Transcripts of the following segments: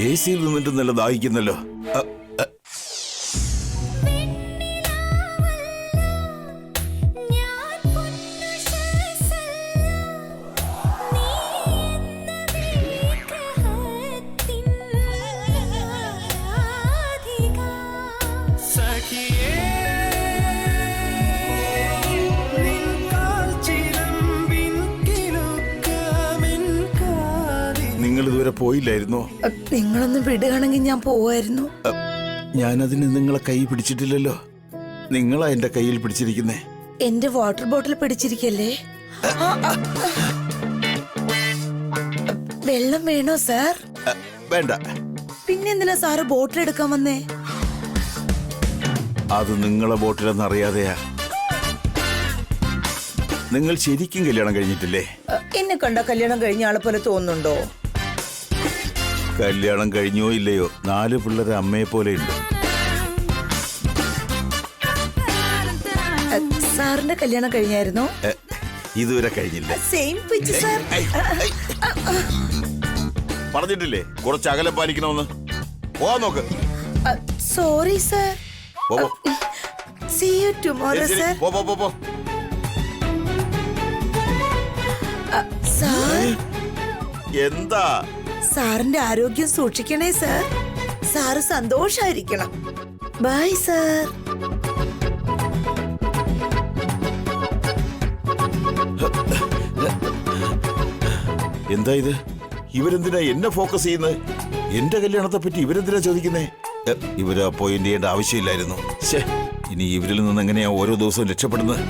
AC യിൽ നിന്നിട്ട് നല്ല ദാഹിക്കുന്നല്ലോ. നിങ്ങൾ ഇതുവരെ പോയില്ലായിരുന്നോ? നിങ്ങളൊന്നും വിടുകയാണെങ്കിൽ ഞാൻ പോവായിരുന്നു. ഞാനതിന് നിങ്ങളെ കൈ പിടിച്ചിട്ടില്ലല്ലോ. നിങ്ങളാ എന്റെ കയ്യിൽ പിടിച്ചിരിക്കുന്നേ. എന്റെ വാട്ടർ ബോട്ടിൽ പിടിച്ചിരിക്കല്ലേ? വെള്ളം വേണോ സാർ? വേണ്ട. പിന്നെന്തിനാ സാറ് ബോട്ടിൽ എടുക്കാൻ വന്നേ? അത് നിങ്ങളെ ബോട്ടിലെന്ന് അറിയാതെയാ. നിങ്ങൾ ശരിക്കും കല്യാണം കഴിഞ്ഞിട്ടില്ലേ? എന്നെ കണ്ട കല്യാണം കഴിഞ്ഞ ആളെ പോലെ തോന്നുന്നുണ്ടോ? കല്യാണം കഴിഞ്ഞോ ഇല്ലയോ, 4 പിള്ളേരെ അമ്മയെ പോലെ ഉണ്ട്. സാറിന്റെ കല്യാണം കഴിഞ്ഞായിരുന്നോ? ഇതുവരെ കഴിഞ്ഞില്ല. Same pitch sir. പറഞ്ഞിട്ടില്ലേ കുറച്ച് അകലം പാലിക്കണമെന്ന്? പോവാൻ നോക്ക്. Sorry sir. See you tomorrow sir. പോ. സാർ, എന്താ? സാറിന്റെ ആരോഗ്യം സൂക്ഷിക്കണേ സാർ. സാറ് സന്തോഷായിരിക്കണം. Bye sir. എന്താ ഇത്? ഇവരെന്തിനാ എന്നെ ഫോക്കസ് ചെയ്യുന്നത്? എന്റെ കല്യാണത്തെ പറ്റി ഇവരെന്തിനാ ചോദിക്കുന്നേ? ഇവര് പോയിന്റ് ചെയ്യേണ്ട ആവശ്യമില്ലായിരുന്നു. ഇനി ഇവരിൽ നിന്ന് എങ്ങനെയാ ഓരോ ദിവസവും രക്ഷപ്പെടുന്നത്?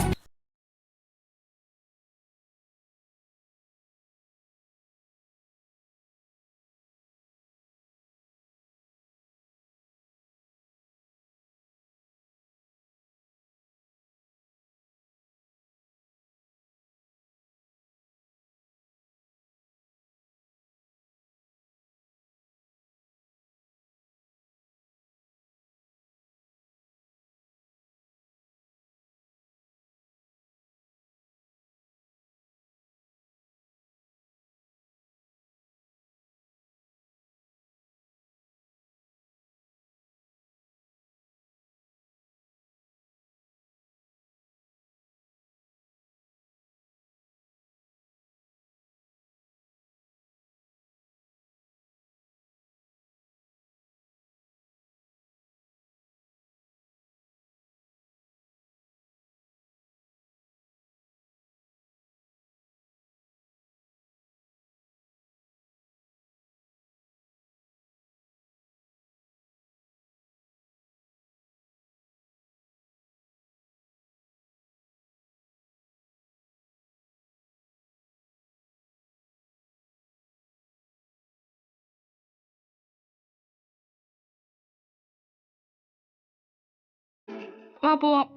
പോവാം.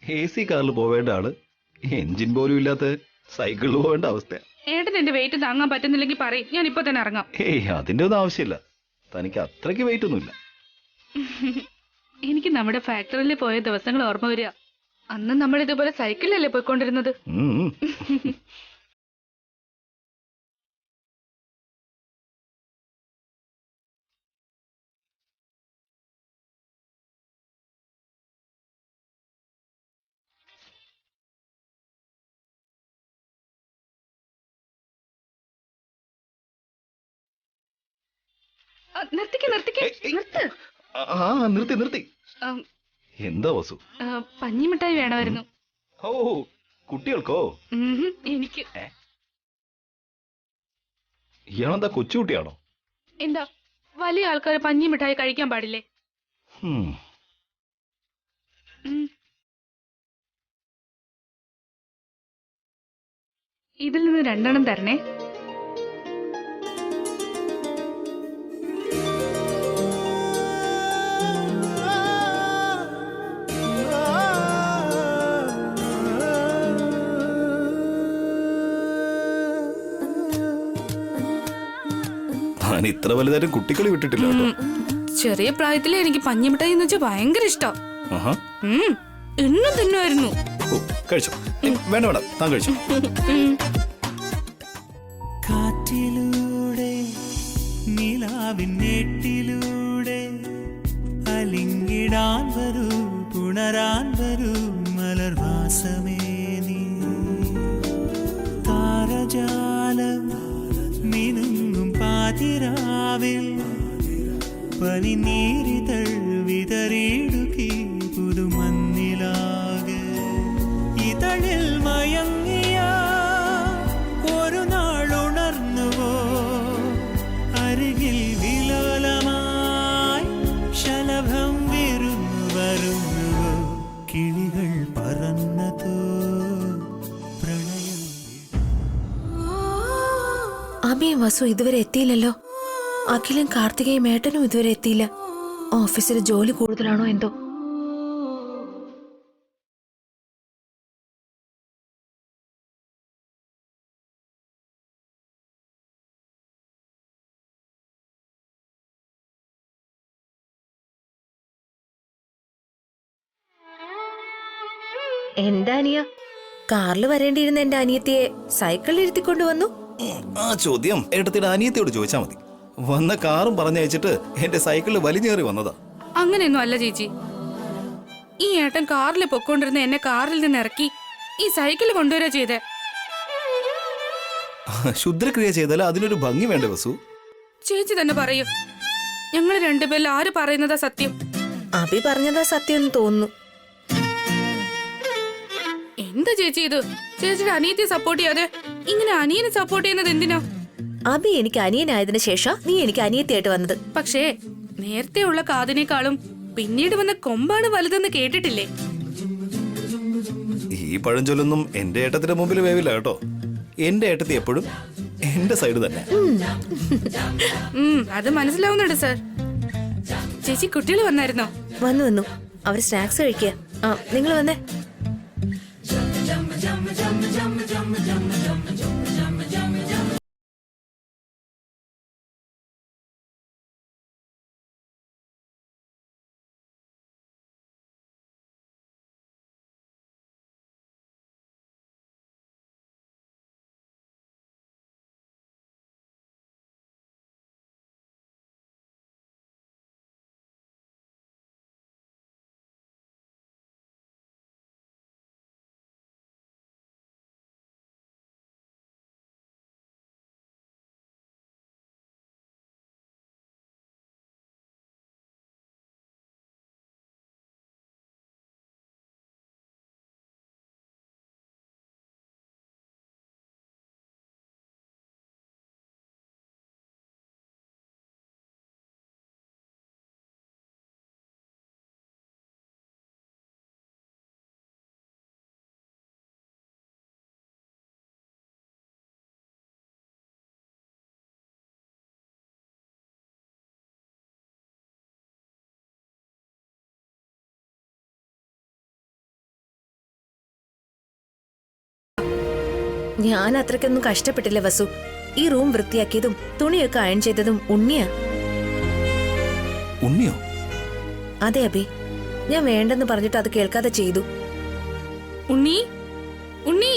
AC കാറിൽ പോവേണ്ട ആള് എഞ്ചിൻ പോലും ഇല്ലാത്ത സൈക്കിളിൽ പോവേണ്ട അവസ്ഥ. ഏട്ടൻ എന്റെ വെയിറ്റ് താങ്ങാൻ പറ്റുന്നില്ലെങ്കിൽ പറയും, ഞാൻ ഇപ്പൊ തന്നെ ഇറങ്ങാം. അതിന്റെ ഒന്നും ആവശ്യമില്ല. തനിക്ക് അത്രയ്ക്ക് വെയിറ്റ് ഒന്നുമില്ല. എനിക്ക് നമ്മുടെ ഫാക്ടറിയിൽ പോയ ദിവസങ്ങൾ ഓർമ്മ വരിക. അന്ന് നമ്മൾ ഇതുപോലെ സൈക്കിളിലല്ലേ പോയിക്കൊണ്ടിരുന്നത്. ഉം. നിർത്തിക്ക് നിർത്തിക്ക് നിർത്ത്. നിർത്തി ആ, എന്താ വസു? പഞ്ഞിമിഠായി വേണമായിരുന്നു. ഓ കുട്ടികൾക്കോ? എനിക്ക്. ഇയാളെന്താ കൊച്ചുകുട്ടിയാണോ? എന്താ വലിയ ആൾക്കാർ പഞ്ഞിമിഠായി കഴിക്കാൻ പാടില്ലേ? ഉം. ഇതിൽ നിന്ന് 2 തരണേ. ഞാൻ ഇത്ര വലുതായിട്ടും കുട്ടികളി വിട്ടിട്ടില്ല കേട്ടോ. ചെറിയ പ്രായത്തില് എനിക്ക് പഞ്ഞിമിഠായി എന്ന് വെച്ചാൽ ഭയങ്കര ഇഷ്ടം. ആഹാ. എന്നും തിന്നുമായിരുന്നു. ഓ, കഴിച്ചോ? വേണ്ട വേണ്ട, താൻ കഴിച്ചോ. കാറ്റിലൂടെ നിലാവിന്നേട്ടിലൂടെ അലിങ്ങിടാൻ വരൂ, പുണരാൻ വരൂ മലർവാസമേ നീ. താരജാലം മിനുങ്ങും പാതിരാവിൽ പനിനീരിതൾ വിതറിയിടുകി പുതുമന്നിലാകെ. ഇതളിൽ മയങ്ങിയ ഒരു നാളുണർന്നുവോ, അരികിൽ വിലോലമായി ശലഭം വിരുന്നു വരുന്നുവോ, കിളികൾ പറന്നതോ പ്രണയം. അബിയും വസു ഇതുവരെ എത്തിയില്ലല്ലോ. അഖിലും കാർത്തികയും ഏട്ടനും ഇതുവരെ എത്തിയില്ല. ഓഫീസിൽ ജോലി കൂടുതലാണോ എന്തോ. എന്താ അനിയ, കാറിൽ വരേണ്ടിയിരുന്ന എന്റെ അനിയത്തിയെ സൈക്കിളിൽ ഇരുത്തിക്കൊണ്ടുവന്നു. ആ ചോദ്യം ഏട്ടത്തിയുടെ അനിയത്തിയോട് ചോദിച്ചാ മതി. വന്ന കാറും പറഞ്ഞയച്ചിട്ട് എന്റെ സൈക്കിളിൽ വലിഞ്ഞേറി വന്നതാ. അങ്ങനെയൊന്നും അല്ല ചേച്ചി. ഈ ഏട്ടൻ കാറിൽ പൊക്കോണ്ടിരുന്ന എന്നെ കാറിൽ നിന്ന് ഇറക്കി ഈ സൈക്കിൾ കൊണ്ടുവരാ ചെയ്തേ. ശുദ്രക്രിയ ചെയ്താൽ അതിനൊരു ഭംഗി വേണ്ടേ വസു? ചേച്ചി തന്നെ പറയൂ, ഞങ്ങൾ രണ്ടുപേരിൽ ആര് പറയുന്നതാ സത്യം? അബി പറഞ്ഞതാ സത്യം എന്ന് തോന്നുന്നു. എന്താ ചേച്ചി ഇത്? ചേച്ചിയുടെ അനിയത്തിയെ സപ്പോർട്ട് ചെയ്യാതെ ഇങ്ങനെ അനിയനെ സപ്പോർട്ട് ചെയ്യുന്നത് എന്തിനാ? അബി എനിക്ക് അനിയനായതിനു ശേഷം നീ എനിക്ക് അനിയത്തിയായിട്ട് വന്നത്. പക്ഷേ നേരത്തെ ഉള്ള കാതിനേക്കാളും പിന്നീട് വന്ന കൊമ്പാണ് വലുതെന്ന് കേട്ടിട്ടില്ലേ? ഈ പഴഞ്ചൊല്ലൊന്നും എന്റെ ഏട്ടത്തിന്റെ മുമ്പിൽ വേവില്ല കേട്ടോ. എന്റെ ഏട്ടത്തി എപ്പോഴും എന്റെ സൈഡ് തന്നെ. അത് മനസ്സിലാവുന്നുണ്ട് സാർ. ചേച്ചി കുട്ടികൾ വന്നായിരുന്നോ? വന്നു. അവര് സ്നാക്സ് കഴിക്കുക. ആ, നിങ്ങൾ വന്നേ. ഞാൻ അത്രയ്ക്കൊന്നും കഷ്ടപ്പെട്ടില്ല വസു. ഈ റൂം വൃത്തിയാക്കിയതും തുണിയൊക്കെ അയൺ ചെയ്തതും ഉണ്ണിയാ. ഉണ്ണിയോ? അതെ അബി, ഞാൻ വേണ്ടെന്ന് പറഞ്ഞിട്ട് അത് കേൾക്കാതെ ചെയ്തു. ഉണ്ണി ഉണ്ണി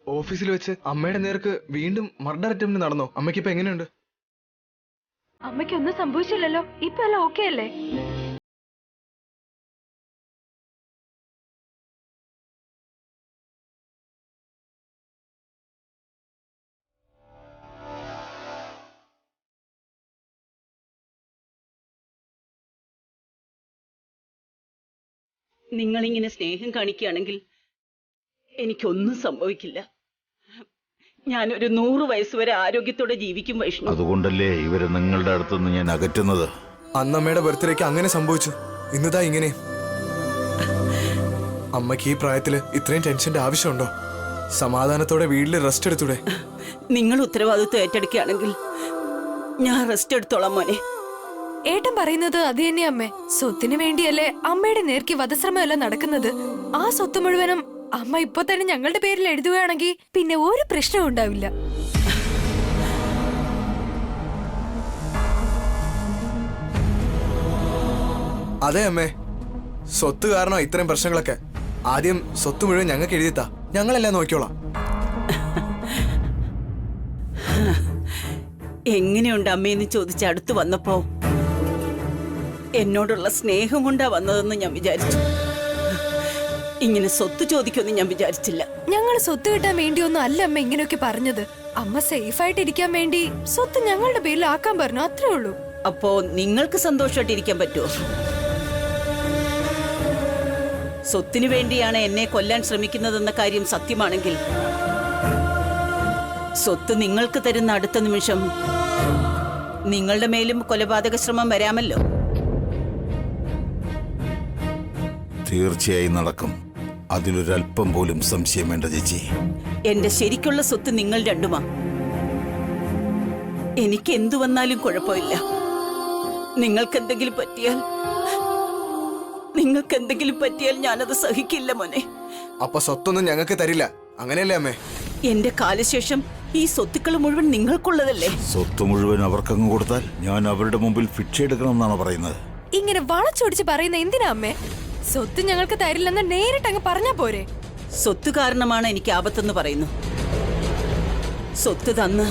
ഓഫീസിൽ വെച്ച് അമ്മയുടെ നേർക്ക് വീണ്ടും മർഡർ അറ്റംപ്റ്റ് നടന്നോ? അമ്മയ്ക്ക് ഇപ്പൊ എങ്ങനെയുണ്ട്? അമ്മയ്ക്കൊന്നും സംഭവിച്ചില്ലല്ലോ, ഇപ്പൊ എല്ലാം ഓക്കെ അല്ലേ? നിങ്ങളിങ്ങനെ സ്നേഹം കാണിക്കുകയാണെങ്കിൽ എനിക്കൊന്നും സംഭവിക്കില്ല. ഞാനൊരു 100 വയസ്സ് വരെ ആരോഗ്യത്തോടെ ജീവിക്കും വൈഷ്ണു. അതുകൊണ്ടല്ലേ ഇവരെ നിങ്ങളുടെ അടുത്തുനിന്ന് ഞാൻ അകറ്റുന്നത്. അന്ന് അമ്മയുടെ ബർത്ത്ഡേക്ക് അങ്ങനെ സംഭവിച്ചു, ഇന്നതാ ഇങ്ങനെ. അമ്മയ്ക്ക് ഈ പ്രായത്തില് ഇത്രയും ടെൻഷന്റെ ആവശ്യമുണ്ടോ? സമാധാനത്തോടെ വീട്ടിൽ റെസ്റ്റ് എടുത്തൂടെ? നിങ്ങൾ ഉത്തരവാദിത്വം ഏറ്റെടുക്കുകയാണെങ്കിൽ ഞാൻ റെസ്റ്റ് എടുത്തോളാം മോനെ. ഏട്ടൻ പറയുന്നത് അത് തന്നെ അമ്മേ. സ്വത്തിന് വേണ്ടിയല്ലേ അമ്മയുടെ നേർക്ക് വധശ്രമമല്ല നടക്കുന്നത്. ആ സ്വത്ത് മുഴുവനും അമ്മ ഇപ്പൊ തന്നെ ഞങ്ങളുടെ പേരിൽ എഴുതുകയാണെങ്കിൽ പിന്നെ ഒരു പ്രശ്നവും ഉണ്ടാവില്ല. അതെ അമ്മേ, സ്വത്ത് കാരണം ഇത്രയും പ്രശ്നങ്ങളൊക്കെ. ആദ്യം സ്വത്ത് മുഴുവൻ ഞങ്ങൾക്ക് എഴുതിത്താ, ഞങ്ങളെല്ലാം നോക്കിക്കോളാം. എങ്ങനെയുണ്ട് അമ്മയെന്ന് ചോദിച്ച് അടുത്ത് വന്നപ്പോ എന്നോടുള്ള സ്നേഹം കൊണ്ടാ വന്നതെന്ന് ഞാൻ വിചാരിച്ചു. ഇങ്ങനെ സ്വത്ത് ചോദിക്കുമെന്ന് ഞാൻ വിചാരിച്ചില്ല. ഞങ്ങൾ സ്വത്ത് കിട്ടാൻ വേണ്ടിയൊന്നും അല്ല അമ്മ ഇങ്ങനെയൊക്കെ പറഞ്ഞത്. അമ്മ സേഫ് ആയിട്ട് ഇരിക്കാൻ വേണ്ടി സ്വത്ത് ഞങ്ങളുടെ പേരിൽ ആക്കാൻ പറഞ്ഞു, അത്രേ ഉള്ളൂ. അപ്പോ നിങ്ങൾക്ക് സന്തോഷമായിട്ടിരിക്കാൻ പറ്റുമോ? സ്വത്തിനു വേണ്ടിയാണ് എന്നെ കൊല്ലാൻ ശ്രമിക്കുന്നതെന്ന കാര്യം സത്യമാണെങ്കിൽ സ്വത്ത് നിങ്ങൾക്ക് തരുന്ന അടുത്ത നിമിഷം നിങ്ങളുടെ മേലും കൊലപാതക ശ്രമം വരാമല്ലോ. തീർച്ചയായും നടക്കും. അതിലൊരല്പം പോലും സംശയം വേണ്ട ചേച്ചി. എന്റെ ശരിക്കുള്ള സ്വത്ത് നിങ്ങൾ രണ്ടുമാ. എനിക്ക് എന്തു വന്നാലും കുഴപ്പമില്ല. നിങ്ങൾക്കെന്തെങ്കിലും പറ്റിയാൽ ഞാനത് സഹിക്കില്ല മോനെ. അപ്പൊ സ്വത്തൊന്നും ഞങ്ങൾക്ക് തരില്ല, അങ്ങനെയല്ലേ അമ്മേ? എന്റെ കാലശേഷം ഈ സ്വത്തുക്കൾ മുഴുവൻ നിങ്ങൾക്കുള്ളതല്ലേ? സ്വത്ത് മുഴുവൻ അവർക്കങ്ങ് കൊടുത്താൽ ഞാൻ അവരുടെ മുമ്പിൽ ഭിക്ഷ എടുക്കണമെന്നാണ് പറയുന്നത്. ഇങ്ങനെ വളച്ചൊടിച്ച് പറയുന്ന എന്തിനാ അമ്മേ? സ്വത്ത് ഞങ്ങൾക്ക് തരില്ലെന്ന് നേരിട്ട് അങ്ങ് പറഞ്ഞാ പോരെ? സ്വത്ത് കാരണമാണ് എനിക്ക് ആപത്തെന്ന് പറയുന്നു. സ്വത്ത് തന്ന്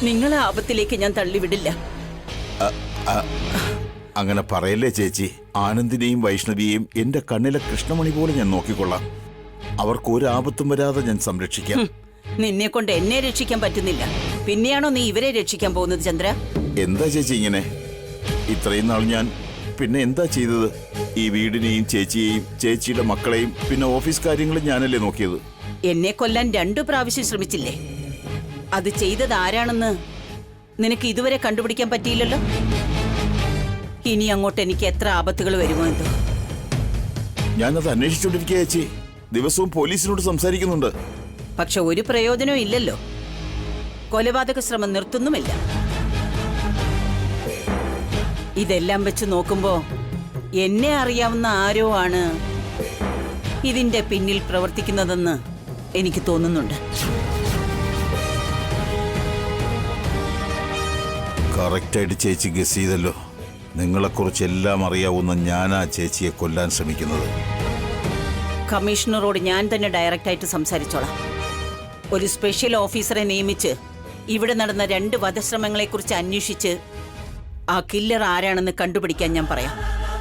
നിങ്ങളെ ആപത്തിലേക്ക് ഞാൻ തള്ളിവിടില്ല. അങ്ങനെ പറയല്ലേ ചേച്ചി. ആനന്ദിനെയും വൈഷ്ണവിയെയും എന്റെ കണ്ണിലെ കൃഷ്ണമണി പോലെ ഞാൻ നോക്കിക്കൊള്ളാം. അവർക്ക് ഒരു ആപത്തും വരാതെ ഞാൻ സംരക്ഷിക്കാം. നിന്നെ കൊണ്ട് എന്നെ രക്ഷിക്കാൻ പറ്റുന്നില്ല, പിന്നെയാണോ നീ ഇവരെ രക്ഷിക്കാൻ പോകുന്നത് ചന്ദ്ര? എന്താ ചേച്ചി ഇങ്ങനെ? ഇത്രയും നാൾ ഞാൻ പിന്നെ എന്താ ചെയ്തത്? ഈ വീടിനെയും ചേച്ചിയെയും ചേച്ചിയുടെ മക്കളെയും പിന്നെ ഓഫീസ് കാര്യങ്ങളും ഞാനല്ലേ നോക്കിയത്. എന്നെ കൊല്ലാൻ 2 പ്രാവശ്യം ശ്രമിച്ചില്ലേ? അത് ചെയ്തത് ആരാണെന്ന് നിനക്ക് ഇതുവരെ കണ്ടുപിടിക്കാൻ പറ്റിയില്ലല്ലോ. ഇനി അങ്ങോട്ട് എനിക്ക് എത്ര ആപത്തുകൾ വരുമോ എന്തോ. ഞാനത് അന്വേഷിച്ചുകൊണ്ടിരിക്കുക ചേച്ചി. ദിവസവും പോലീസിനോട് സംസാരിക്കുന്നുണ്ട്. പക്ഷെ ഒരു പ്രയോജനവും ഇല്ലല്ലോ. കൊലപാതക ശ്രമം നിർത്തുന്നുമില്ല. ഇതെല്ലാം വെച്ച് നോക്കുമ്പോ എന്നെ അറിയാവുന്ന ആരോ ആണ് ഇതിന്റെ പിന്നിൽ പ്രവർത്തിക്കുന്നതെന്ന് എനിക്ക് തോന്നുന്നുണ്ട്. കറക്റ്റായിട്ട് ചേച്ചി ഗസ് ചെയ്തല്ലോ. നിങ്ങളെക്കുറിച്ച് എല്ലാം അറിയാവുന്ന ഞാനാ ചേച്ചിയെ കൊല്ലാൻ ശ്രമിക്കുന്നത്. കമ്മീഷണറോട് ഞാൻ തന്നെ ഡയറക്റ്റായിട്ട് സംസാരിച്ചോളാം. ഒരു സ്പെഷ്യൽ ഓഫീസറെ നിയമിച്ച് ഇവിടെ നടന്ന 2 വധശ്രമങ്ങളെക്കുറിച്ച് അന്വേഷിച്ച് ആ കില്ലർ ആരാണെന്ന് കണ്ടുപിടിക്കാൻ ഞാൻ പറയാം.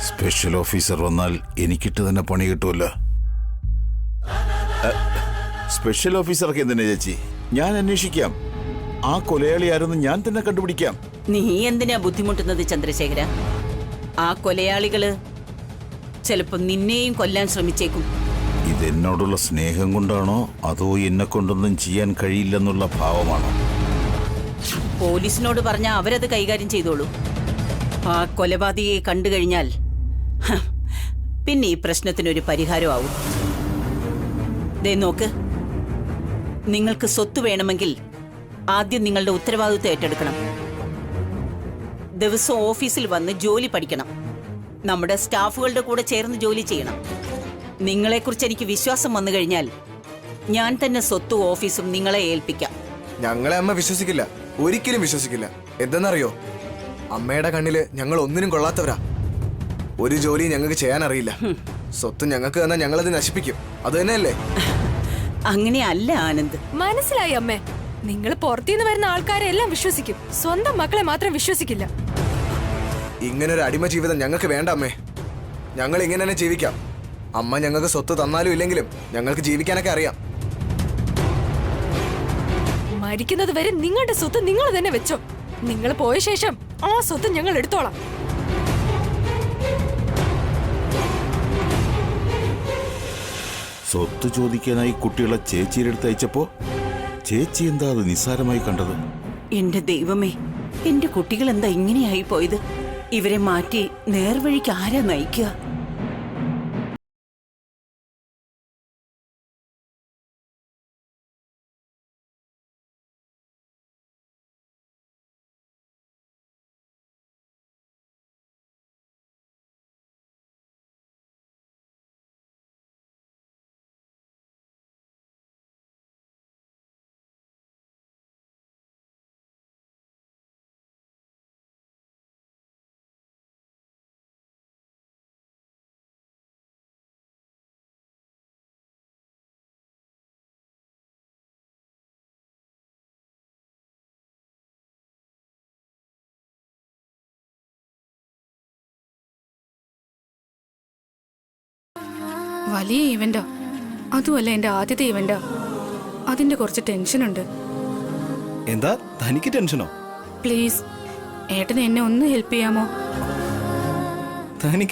സ്പെഷ്യൽ ഓഫീസർ വന്നാൽ എനിക്കിട്ട് തന്നെ പണി കിട്ടുമല്ലോ. സ്പെഷ്യൽ ഓഫീസർക്ക് എന്തിനാ ചേച്ചി? ഞാൻ അന്വേഷിക്കാം. ആ കൊലയാളി ആരെന്ന് ഞാൻ തന്നെ കണ്ടുപിടിക്കാം. നീ എന്തിനാ ബുദ്ധിമുട്ടുന്നത് ചന്ദ്രശേഖര? ആ കൊലയാളികള് ചിലപ്പോ നിന്നെയും കൊല്ലാൻ ശ്രമിച്ചേക്കും. ഇതെന്നോടുള്ള സ്നേഹം കൊണ്ടാണോ അതോ എന്നെ കൊണ്ടൊന്നും ചെയ്യാൻ കഴിയില്ലെന്നുള്ള ഭാവമാണോ? പോലീസിനോട് പറഞ്ഞാൽ അവരത് കൈകാര്യം ചെയ്തോളൂ. ആ കൊലപാതകയെ കണ്ടു കഴിഞ്ഞാൽ പിന്നെ ഈ പ്രശ്നത്തിനൊരു പരിഹാരമാവും. ദേ നോക്ക്, നിങ്ങൾക്ക് സ്വത്ത് വേണമെങ്കിൽ ആദ്യം നിങ്ങളുടെ ഉത്തരവാദിത്വം ഏറ്റെടുക്കണം. ദിവസവും ഓഫീസിൽ വന്ന് ജോലി പഠിക്കണം. നമ്മുടെ സ്റ്റാഫുകളുടെ കൂടെ ചേർന്ന് ജോലി ചെയ്യണം. നിങ്ങളെക്കുറിച്ച് എനിക്ക് വിശ്വാസം വന്നു കഴിഞ്ഞാൽ ഞാൻ തന്നെ സ്വത്തും ഓഫീസും നിങ്ങളെ ഏൽപ്പിക്കാം. ഞങ്ങളെ അമ്മ വിശ്വസിക്കില്ല, ഒരിക്കലും വിശ്വസിക്കില്ല. എന്തെന്നറിയോ, അമ്മയുടെ കണ്ണില് ഞങ്ങൾ ഒന്നിനും കൊള്ളാത്തവരാ. ഒരു ജോലി ഞങ്ങൾക്ക് ചെയ്യാൻ അറിയില്ല. സ്വത്ത് ഞങ്ങൾക്ക് തന്നാൽ ഞങ്ങളത് നശിപ്പിക്കും. അത് തന്നെയല്ലേ? അങ്ങനെയല്ല ആനന്ദ്. മനസ്സിലായി അമ്മേ. നിങ്ങൾ പുറത്തുനിന്ന് വരുന്ന ആൾക്കാരെ എല്ലാം വിശ്വസിക്കും, സ്വന്തം മക്കളെ മാത്രം വിശ്വസിക്കില്ല. ഇങ്ങനൊരു അടിമ ജീവിതം ഞങ്ങൾക്ക് വേണ്ട അമ്മേ. ഞങ്ങൾ ഇങ്ങനെ തന്നെ ജീവിക്കാം. അമ്മ ഞങ്ങൾക്ക് സ്വത്ത് തന്നാലും ഇല്ലെങ്കിലും ഞങ്ങൾക്ക് ജീവിക്കാനൊക്കെ അറിയാം. മരിക്കുന്നത് വരെ നിങ്ങളുടെ സ്വത്ത് നിങ്ങൾ തന്നെ വെച്ചോ. നിങ്ങൾ പോയ ശേഷം ആ സ്വത്ത് ഞങ്ങൾ എടുത്തോളാം. സ്വത്ത് ചോദിക്കാനായി കുട്ടികളെ ചേച്ചിയുടെ അടുത്ത് അയച്ചപ്പോ ചേച്ചി എന്താ അത് നിസ്സാരമായി കണ്ടത്? എന്റെ ദൈവമേ, എന്റെ കുട്ടികൾ എന്താ ഇങ്ങനെയായി പോയത്? ഇവരെ മാറ്റി നേർവഴിക്ക് ആരാ നയിക്കുക? വലിയ ഇവന്റാ, അതുമല്ല എന്റെ ആദ്യത്തെ ഇവന്റാ. അതിന്റെ കുറച്ച് ടെൻഷനുണ്ട്. എന്താ തനിക്ക് ടെൻഷനോ? പ്ലീസ് ഏട്ടന് എന്നെ ഒന്ന് ഹെൽപ്പ് ചെയ്യാമോ? തനിക്ക്